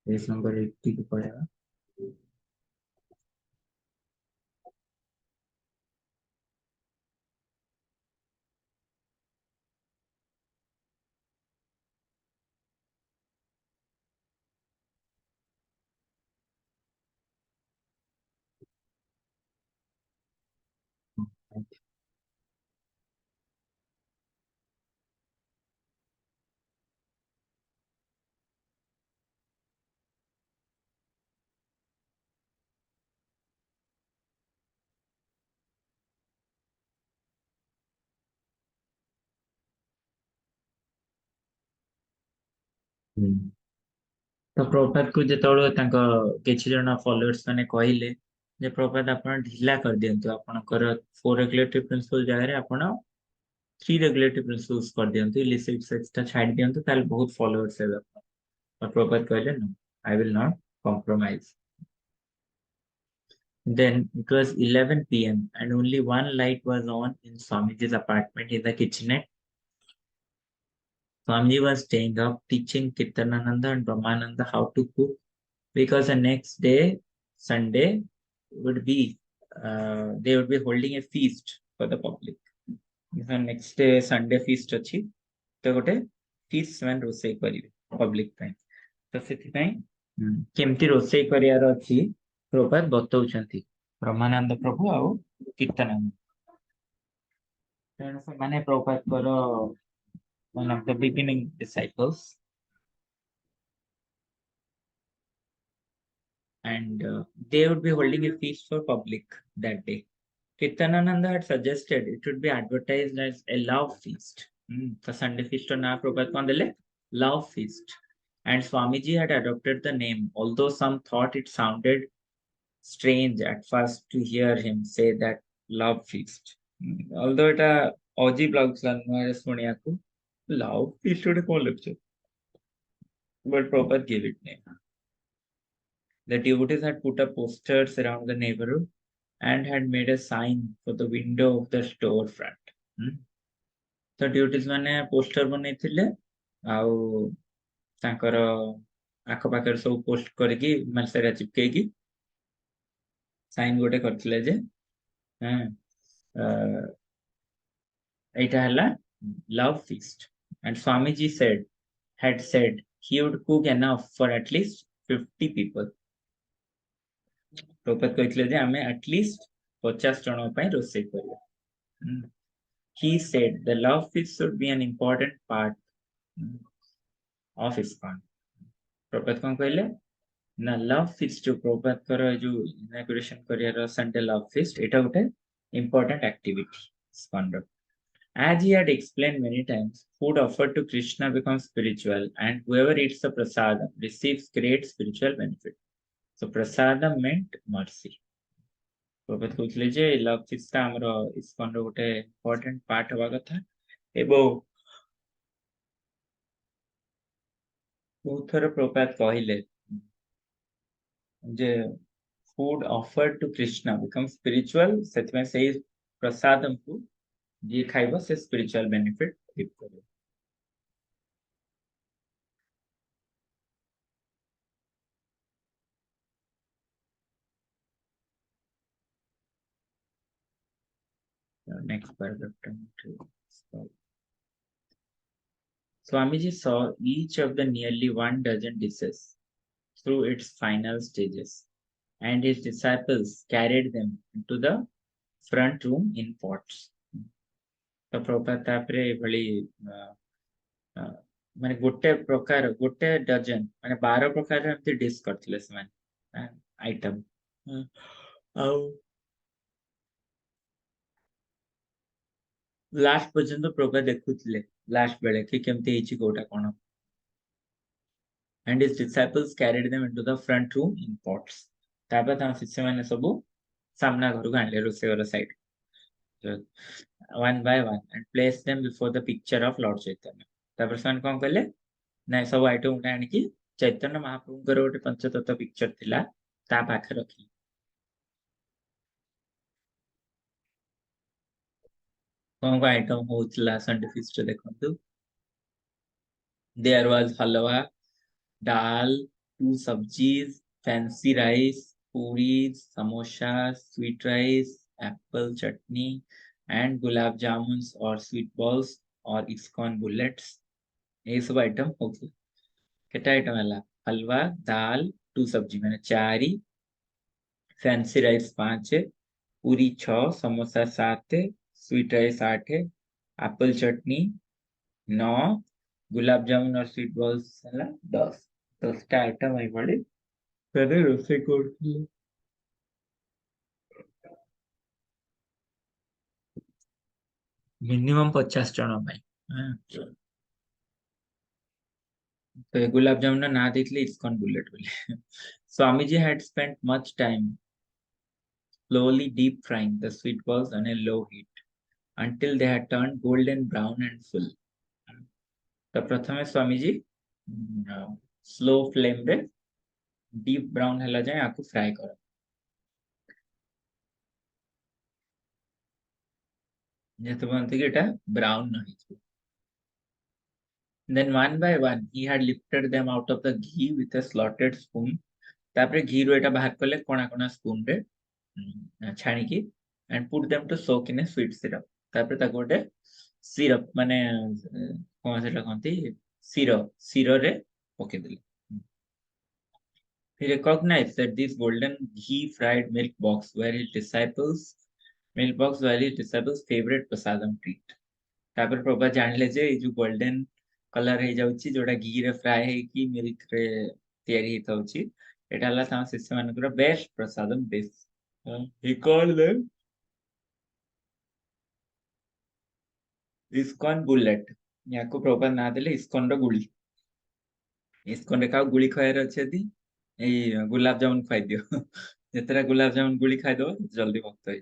Page number 80 को पढ़ेगा। तो प्रभुपाद को जेतबेले किछि जन फॉलोअर्स माने कहले जे प्रभुपाद आपण ढिला कर दियंतु आपणकर 4 रेगुलेटरी प्रिंसिपल जगह आपण 3 रेगुलेटरी प्रिंसिपल्स कर दियंतु इलिसिट सेक्स ता छाड़ दियंतु ताल बहुत फॉलोअर्स हेबे। और प्रभुपाद कहले no I will not compromise. Then it was 11 p.m. and only one light was on in Swamiji's apartment in the kitchenette. Swamiji was staying up teaching Kirtanananda and Brahmananda how to cook because the next day, Sunday, would be they would be holding a feast for the public. The next day Sunday feast अच्छी तो गोटे feast man रोसई करिवे public ପାଇଁ तो ସେଥିପାଇଁ केमती रोसई करियार अछि प्रभुपाद बतौଛନ୍ତି ब्रह्मानंद प्रभु ଆଉ କୀର୍ତ୍ତନାନନ୍ଦ ତେଣୁ ସେମାନେ ପ୍ରଭୁପାଦଙ୍କର one of the beginning disciples and they would be holding a feast for public that day. Kirtanananda had suggested it would be advertised as a love feast. The Sunday feast on our Prabhupada Kondele, love feast. And Swamiji had adopted the name, although some thought it sounded strange at first to hear him say that love feast. Although it अजीब लाଗୁଥିଲା ନୂଆ ଶୁଣିବାକୁ love feast ଗୋଟେ କଣ ଲେଖୁଛ but Prabhupada gave it name. The devotees had put up posters around the neighborhood and had made a sign for the window of the storefront. So devotees माने poster बनैथिले आउ तांकर आख पाखर सब पोस्ट करके माने सेरा चिपकेकी sign गोटे करथिले जे एटा हला love feast and Swamiji had said he would cook enough for at least 50 people. Prabhupada कहथिले जे हमें at least 50 जन ପାଇଁ ରୋଷେଇ କରିବା. He said the love feast should be an important part of his fun. Prabhupada कौन कहले ना love feast जो प्रभुपाद कर जो inauguration career Sunday love feast एटा गोटे important activity fun. As he had explained many times, food offered to Krishna becomes spiritual and whoever eats the prasadam receives great spiritual benefit. So prasadam meant mercy. Prabhupada कहथिले जे love feast हमरो इस्कन रो गोटे important part हवा कथा एबो बहुत थोर प्रभुपाद कहिले जे food offered to Krishna become spiritual सेतमे सेही प्रसादम को जे खाइबो से स्पिरिचुअल बेनिफिट रिप करे. Next paragraph. Swamiji saw each of the nearly 12 dishes through its final stages, and his disciples carried them into the front room in pots. तो प्रभुपाद तापरे भली माने गोटे प्रकार गोटे डजन माने 12 प्रकार हमते डिश करथिले समान आइटम आउ लास्ट पर्यंत प्रभुपाद देखुथिले लास्ट बेले कि केमते हिची कोटा कोन and his disciples carried them into the front room in pots. तापर ता शिष्य माने सबु सामना घर गांले रोसे घर side one by one and placed them before the picture of Lord Chaitanya. तापर सन कोन कहले ना सब आइटम उठा आनी कि चैतन्य महाप्रभुଙ୍କର ଗୋଟେ पंचतत्व पिक्चर थिला ता पाखे रखी कोन को आइटम होतला संडे फीस्ट देखंतु. There was halwa, dal, 2 sabjis, fancy rice, puris, samosas, sweet rice, apple chutney, and gulab jamuns or sweet balls or iskon bullets. ये सब आइटम ओके केटा आइटम है हलवा दाल 2 सब्जी मैंने 4 फैंसी राइस 5 पूरी 6 समोसा 7 स्वीट राइस 8 एप्पल चटनी 9 गुलाब जामुन और sweet balls है 10 item आई पड़े फिर रोसे करथिले मिनिमम 50 जन भाई तो गुलाब जामुन ना देखले इस्कॉन बुलेट बोले Swami ji had spent much time slowly deep frying the sweet balls on a low heat until they had turned golden brown and full. तो प्रथमे स्वामी जी स्लो फ्लेम रे डीप ब्राउन हला जाए आपको फ्राई करो जेते बनते कि एटा ब्राउन न हिजो then one by one he had lifted them out of the ghee with a slotted spoon तापरे घी रो एटा बाहर करले कोना कोना स्पून रे छाणी की and put them to soak in a sweet syrup तापरे ताको गोटे सिरप माने कोन सेटा कहंती सिरो रे पके देले he recognized that this golden ghee fried milk box were his disciples favorite prasadam treat तापर प्रभा जानले जे ए जो गोल्डन कलर हे जाउची जोडा घी रे फ्राई हे की मिल्क रे तयारी हे थाउची एटा हला ता शिष्य मानकर best prasadam dish he called them iskon bullet याको प्रभा ना देले इस्कॉन रो गुली इस्कॉन रे का गुली खयर अछि यदि ए गुलाब जामुन खाइ दियो जेतरा गुलाब जामुन गुली खाइ दो जल्दी भक्त हो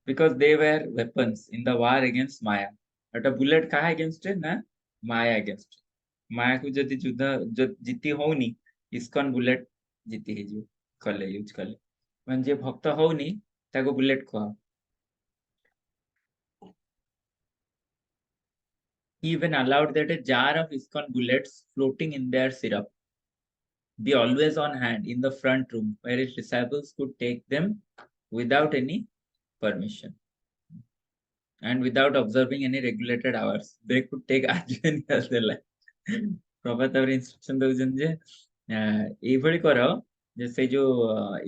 because they were weapons in the war against Maya. But a bullet kaha against it na Maya against. Maya को जदि युद्ध जो जीती होनी इस्कॉन बुलेट जीती है जो कले यूज कले म्हणजे भक्त होनी ताको बुलेट को he even allowed that a jar of iskon bullets floating in their syrup be always on hand in the front room where his disciples could take them without any permission and without observing any regulated hours. They could take as many as they like. प्रभात तापर instruction दउछन जे एभଳି करो जे से जो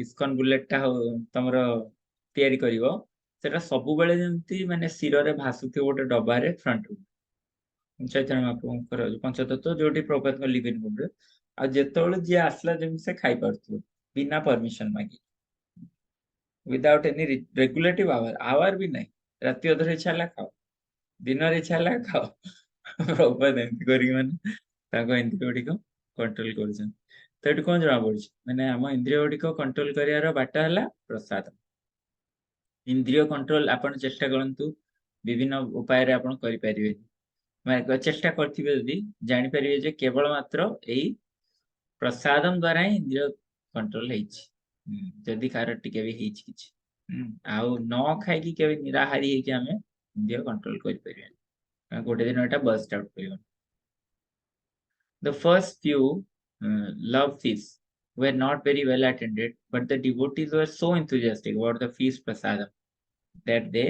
ISKCON bullet ता तमरो तयारी करिवो सेटा सब बेले जेंती माने सिरो रे भासुथि गोटे डब्बा रे फ्रंट रूम चैतन्य महाप्रभुଙ୍କର पंचतत्व जोटी प्रभात को लिविंग रूम रे आ जेतोळे जे आसला जेम से खाई परथु बिना परमिशन मागी विदाउट एनी रेगुलेटिव आवर भी नहीं राति अधर इच्छा ହେଲା ଖାଅ ଦିନରେ ଇଚ୍ଛା ହେଲା ଖାଅ ପ୍ରଭୁପାଦ ଏମିତି କରିକି ମାନେ ତାଙ୍କ ଇନ୍ଦ୍ରିୟ ଗୁଡିକ କଣ୍ଟ୍ରୋଲ କରୁଛନ୍ତି ତ ଏଠି କଣ ଜଣା ପଡୁଛି ମାନେ ଆମ ଇନ୍ଦ୍ରିୟ ଗୁଡିକ କଣ୍ଟ୍ରୋଲ କରିବାର ବାଟ ହେଲା ପ୍ରସାଦ ଇନ୍ଦ୍ରିୟ କଣ୍ଟ୍ରୋଲ ଆପଣ ଚେଷ୍ଟା କରନ୍ତୁ ବିଭିନ୍ନ ଉପାୟରେ ଆପଣ କରିପାରିବେ ମାନେ ଚେଷ୍ଟା କରିଥିବେ ଯଦି ଜାଣିପାରିବେ ଯେ କେବଳ ମାତ୍ର ଏଇ ପ୍ରସାଦମ ଦ୍ୱାରା ହିଁ ଇନ୍ଦ୍ରିୟ କଣ୍ଟ୍ରୋଲ ହେଇଛି ଯଦି କାହାର ଟିକେ ବି ହେଇଛି କିଛି ଆଉ ନ ଖାଇକି କେବେ ନିରାହାରୀ ହେଇକି ଆମେ ଇନ୍ଦ୍ରିୟ କଣ୍ଟ୍ରୋଲ କରିପାରିବାନି ଗୋଟେ ଦିନ ଏଟା ବର୍ଷ୍ଟ ଆଉଟ୍ କରିବ the first few love feasts were not very well attended but the devotees were so enthusiastic about the feast prasadam that they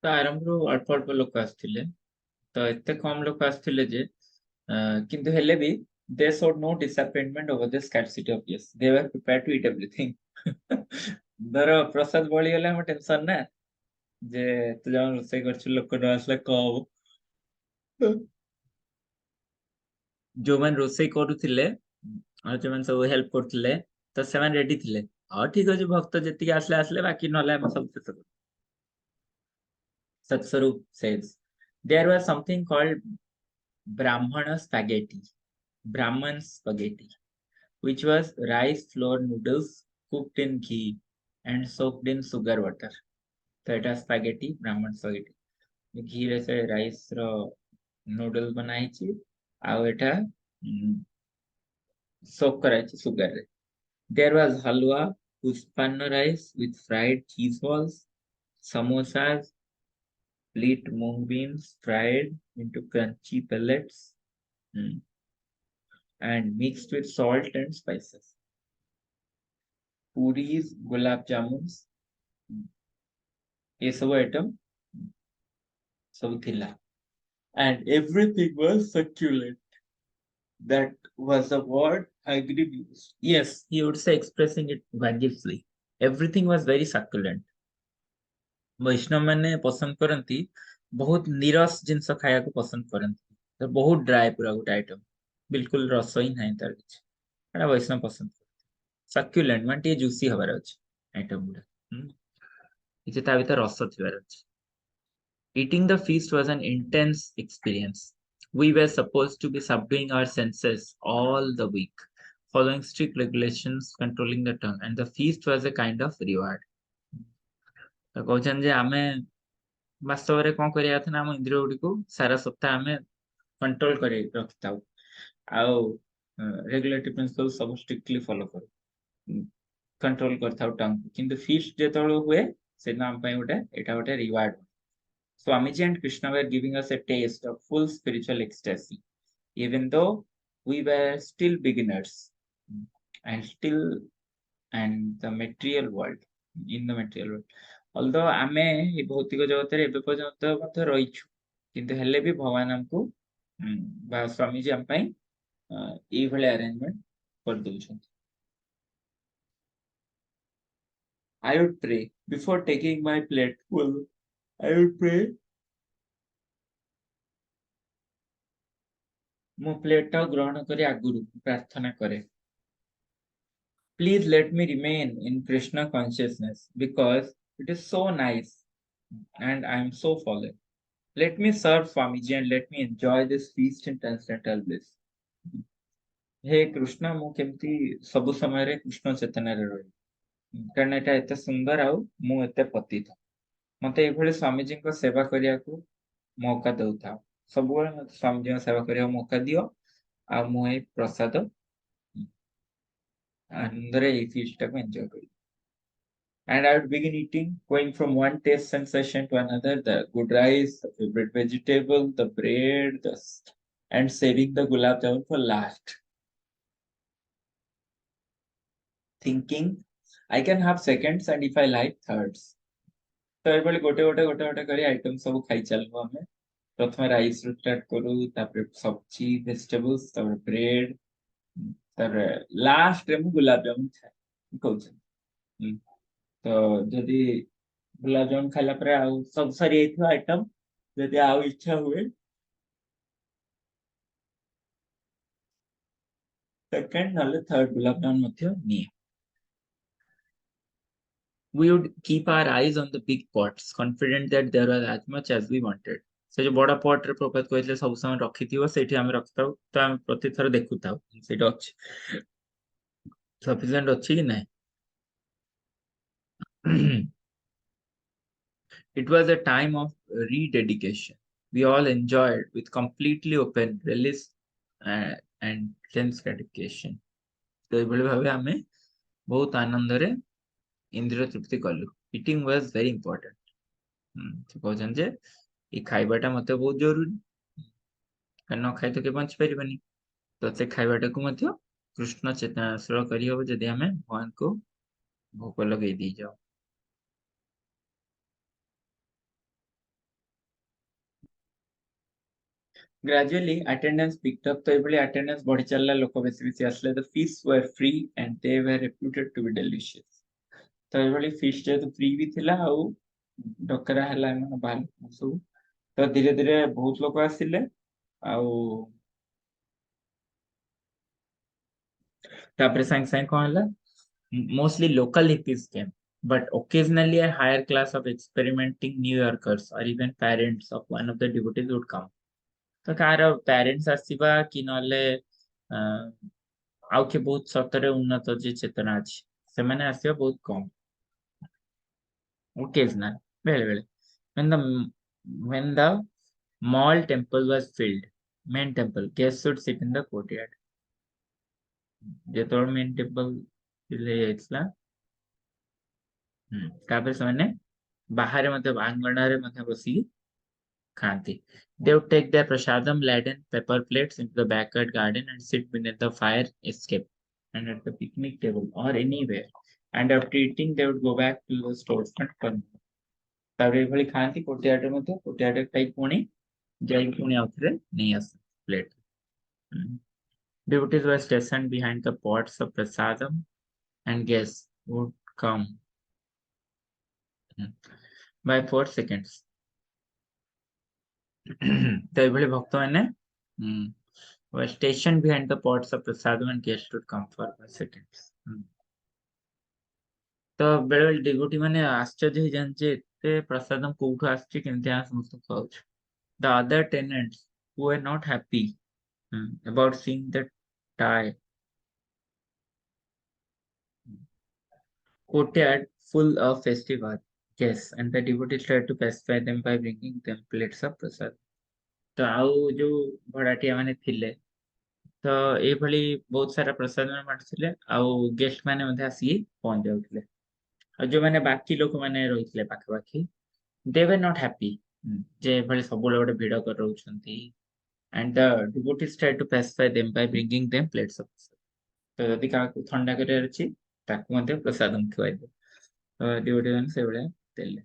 ତ ଆରମ୍ଭରୁ ଅଳ୍ପ ଅଳ୍ପ ଲୋକ ଆସିଥିଲେ ତ ଏତେ କମ ଲୋକ ଆସିଥିଲେ ଯେ କିନ୍ତୁ ହେଲେ ବି they showed no disappointment over the scarcity of yes they were prepared to eat everything ଧର ପ୍ରସାଦ ବଳିଗଲେ ଆମ ଟେନସନ ନା ଯେ ତୁ ଜଣ ରୋଷେଇ କରିଛୁ ଲୋକ ନ ଆସିଲେ କଣ ହବ ଯୋଉମାନେ ରୋଷେଇ କରୁଥିଲେ ଆଉ ଯୋଉମାନେ ସବୁ ହେଲ୍ପ କରୁଥିଲେ ତ ସେମାନେ ରେଡି ଥିଲେ ହଁ ଠିକ ଅଛି ଭକ୍ତ ଯେତିକି ଆସିଲେ ଆସିଲେ ବାକି ନହେଲେ ଆମେ ସବୁ ଶେଷ କରୁ Satswarup says there was something called Brahmana spaghetti, Brahman spaghetti, which was rice flour noodles cooked in ghee and soaked in sugar water. So it was spaghetti, Brahman spaghetti. घी रे से राइस रो नूडल बनाइछि आ एटा सोक कराइछि sugar रे There was halwa, puspanna rice with fried cheese balls, samosas, split mung beans fried into crunchy pellets, mm, and mixed with salt and spices. Puris, gulab jamuns, ये सब item सब थिला. And everything was succulent. That was the word Agri used. Yes, he would say, expressing it vaguely. Everything was very succulent. वैष्णव मैंने पसंद करती बहुत निरस जिनस खाया को पसंद करती तो बहुत ड्राई पूरा गोटे आइटम बिल्कुल रस ही ना तार किसी वैष्णव पसंद सक्युलेंट मान टे जूसी हबार अच्छे आइटम गुड़ा किसी ता भीतर रस थिबार अच्छे. Eating the feast was an intense experience. We were supposed to be subduing our senses all the week, following strict regulations, controlling the tongue, and the feast was a kind of reward. तो कहते हैं आमे वास्तव में कौन करिया था ना हम इंद्रिय गुड़ी को सारा सप्ताह हमें कंट्रोल करे रखता हूँ आओ रेगुलेटरी प्रिंसिपल सब स्ट्रिक्टली फॉलो करो कंट्रोल करता हूँ टंग किंतु फीस्ट जेतବେଳେ हुए से नाम पे उठे एटा उठे reward. Swamiji and Krishna were giving us a taste of full spiritual ecstasy, even though we were still beginners and still and the material world, in the material world. Although आमे ये भौतिक जगत रे एबे पर्यंत मत रहिछु किंतु हेले भी भगवान हमको बा स्वामी जी हम पई ए भले अरेंजमेंट कर दउछन. I would pray before taking my plate full. I would pray मो प्लेट ग्रहण करे आगुरु प्रार्थना करे. Please let me remain in Krishna consciousness because it is so nice and I am so fallen. Let me serve Swamiji and let me enjoy this feast in transcendental bliss. हे कृष्ण मु केमती सब समय रे कृष्ण चेतना रे रही कारण एटा एते सुंदर आउ मु एते पतित मते एभले स्वामीजी को सेवा करिया को मौका दउथा सब स्वामीजी को सेवा करिया मौका दियो आ मु ए प्रसाद आनंदरे ए फीस्ट को एंजॉय करी. And I would begin eating, going from one taste sensation to another, the good rice, the favorite vegetable, the bread, and saving the gulab jamun for last. Thinking, I can have seconds and if I like thirds. तो ये गोटे करी item सब खाई चलबो हमें. प्रथम rice रो start करू तापर सब्जी वेजिटेबल्स तापर ब्रेड तापर लास्ट रे मु गुलाब जामुन खाए कहउछ. तो जदि गुलाब जामुन खाइला पर आउ सब सरी एथो आइटम जदि आउ इच्छा हुए सेकंड नाले थर्ड गुलाब जामुन मध्य निये. We would keep our eyes on the big pots, confident that there was as much as we wanted. से जो बड़ा पॉट रे प्रपात कहले सब समय रखिथिबो सेठी हम रखताउ तो हम प्रति थर देखुताउ सेटा अछि सफिशिएंट अछि कि नै. It was a time of rededication. We all enjoyed with completely open relish and tense gratification. तो एभली भाबे हमें बहुत आनंद रे इंद्रिय तृप्ति कलु. Eating was very important. कहछन जे ई खाइबाटा मते बहुत जरूरी न खाइ तो के बंच परिबनी तो से खाइबाटा को मध्य कृष्ण चेतनाश्रय करी हो जदि हमें भगवान को भोग लगे दी जाओ. Gradually attendance picked up तो एभली attendance बढ़ी चलला लोक बेसी बेसी आसले. The feasts were free and they were reputed to be delicious. तो एभली feast जे तो फ्री भी थिला आउ डकरा हला मन बाल सब तो धीरे धीरे बहुत लोक आसिले आउ तापर संग संग कोन हला mostly local hippies came, but occasionally a higher class of experimenting New Yorkers or even parents of one of the devotees would come. तो कार पेरेंट्स आसीबा कि नले आउ के बहुत सतरे उन्नत जे चेतना अछि से माने आसीबा बहुत कम occasional बेले बेले when the when the mall temple was filled main temple guests should sit in the courtyard. जेतोल मेन टेम्पल तापर से बाहर आंगणारे बसी खाती. They would take their prasadam laden paper plates into the backyard garden and sit beneath the fire escape and at the picnic table or anywhere. And after eating, they would go back to the storefront for more. तारे भली खाती कोटियाटे मते कोटियाटे खाई पुणी जाई पुणी आउथरे नहीं आस plate. Devotees were stationed behind the pots of prasadam and guests would come by 4 seconds. तो ये भक्त मैंने were stationed behind the pots of prasadam and guests would come for 5 seconds. तो बेले बेले डिवोटी माने आश्चर्य हो जाने एते प्रसादम कोठु आछी केमति आ समस्त खाउछ. The other tenants who were not happy about seeing the tie courtyard full of festival guests and the devotees tried to pacify them by bringing them plates of prasad. तो आउ जो भड़ाटिया माने थिले तो ए भली बहुत सारा प्रसाद में बांटथिले आउ गेस्ट माने मध्ये आसी पहुंच जाउथिले. और जो माने बाकी लोक माने रहिथिले पाखा पाखी they were not happy जे भली सब लोग भिड़ कर रहउछंती and the devotees tried to pacify them by bringing them plates of prasad. तो यदि का ठंडा करे अछि ताकू मध्ये प्रसादम खवाइ दे. तो डिवोटी माने से बळे देले.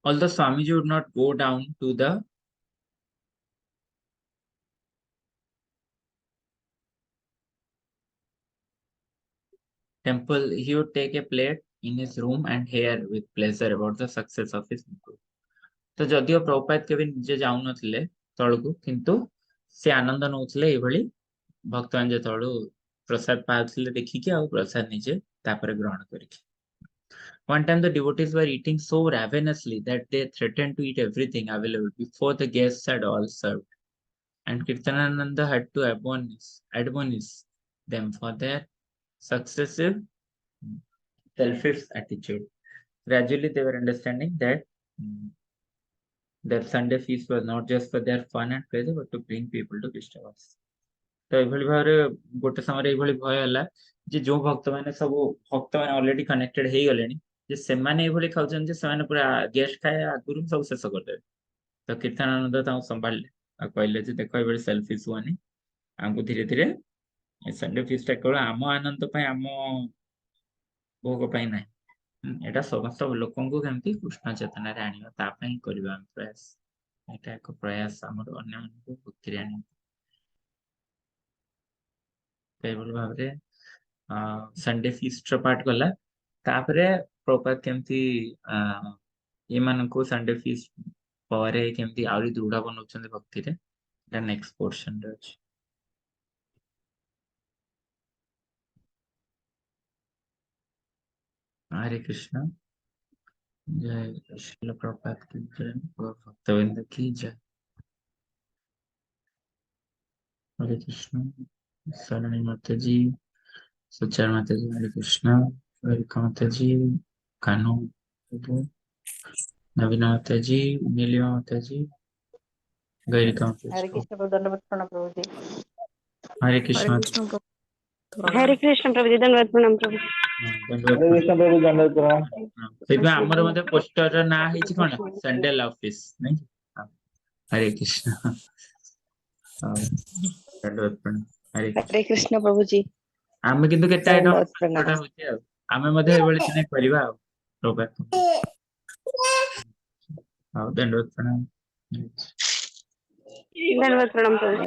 Although Swamiji would not go down to the temple, he would take a plate in his room and hear with pleasure about the success of his guru. तो जदियो प्रभुपाद केबे निजे जाउ नथिले तळकु किंतु से आनंद नउथिले एभली भक्तमान जे तळु प्रसाद पाउथिले देखिके आ प्रसाद निजे तापर ग्रहण करिके. One time the devotees were eating so ravenously that they threatened to eat everything available before the guests had all served. And Kirtanananda had to admonish them for their successive selfish attitude. Gradually, they were understanding that their Sunday feast was not just for their fun and pleasure, but to bring people to Krishna's. तो एभली भारे गोटे समय एभली भय हला जे जो भक्त माने सब भक्त माने ऑलरेडी कनेक्टेड हे गलेनी जे से माने एभली खाउछन जे से माने पूरा गेस्ट खाए आगुरु सब शेष कर देबे. तो कीर्तनानंद ताऊ संभाळले आ कहले जे देखो एभली सेल्फिश हुआनी हमको धीरे धीरे संडे फीस्ट केवल आम आनंद पाई आम भोग पाई ना एटा समस्त लोकंकु केमती कृष्ण चेतना रे आनिबा ता पई करबा हम प्रयास. एटा एक प्रयास हमर अन्य मानकु भक्ति रे आनि एभली भाबरे संडे फीस्ट पार्ट गला तापरे प्रपात केमती ये मानकु संडे फीस्ट परे केमती आउरी दृढ़ बनउछन भक्ति रे एटा नेक्स्ट पोर्शन रे अछि. हरे कृष्ण जय श्रील प्रभुपाद की जय भक्तवृंद की जय. हरे कृष्ण शरणी माता जी सुचार माता जी हरे कृष्ण वेलकम माता जी कानू नवीन माता जी नीलिमा माता जी गैरिका माता हरे जी. कृष्ण प्रभु धन्यवाद प्रणाम प्रभु जी. हरे कृष्ण हरे कृष्ण प्रभु जी धन्यवाद प्रणाम प्रभु. हरे कृष्ण प्रभु धन्यवाद प्रणाम. सेबे हमर मध्ये पोस्टर ना हिची कोन संडे ऑफिस नहीं. हरे कृष्ण धन्यवाद प्रणाम. हरे हरे कृष्ण प्रभु जी आमे किंतु केते आइटम धन्यवाद प्रणाम. होची आ आमे मध्ये एबळे दिने करिवा आ प्रभु. हां धन्यवाद प्रणाम. धन्यवाद प्रणाम प्रभु.